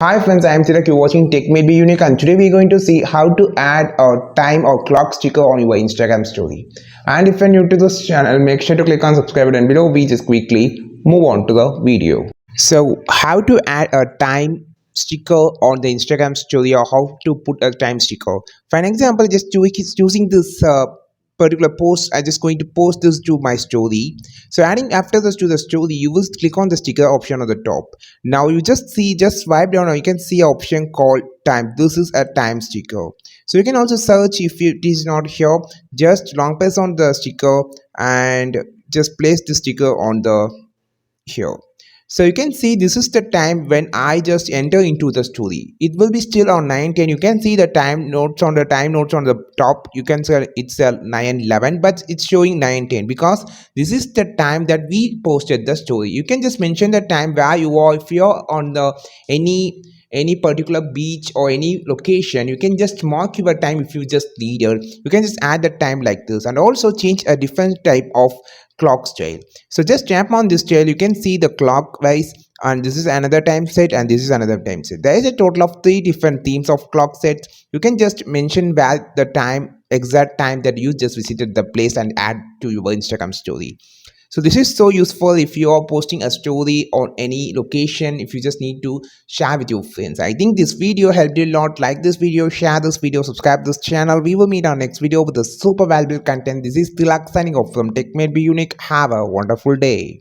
Hi friends, I am Tilak. You're watching Tech May Be Unique, and today we're going to see how to add a time or clock sticker on your Instagram story. And if you're new to this channel, make sure to click on subscribe button below. We just quickly move on to the video. So, how to add a time sticker on the Instagram story, or how to put a time sticker? For an example, just choosing this particular post. I'm just going to post this to my story. So adding after this to the story, you will click on the sticker option on the top. Now you just swipe down, or you can see an option called time. This is a time sticker. So you can also search if it is not here. Just long press on the sticker and just place the sticker on the here. So you can see this is the time when I just enter into the story. It will be still on 9:10. You can see the time notes on the top. You can say it's 9:11, but it's showing 9:10 because this is the time that we posted the story. You can just mention the time where you are. If you're on the any particular beach or any location, you can just mark your time. If you just need it, you can just add the time like this, and also change a different type of clock style. So just tap on this tail, you can see the clockwise, and this is another time set and this is another time set. There is a total of three different themes of clock sets. You can just mention where the time, exact time that you just visited the place, and add to your Instagram story. So this is so useful if you are posting a story on any location, if you just need to share with your friends. I think this video helped you a lot. Like this video, share this video, subscribe this channel. We will meet our next video with a super valuable content. This is Tilak signing off from Tech Made Be Unique. Have a wonderful day.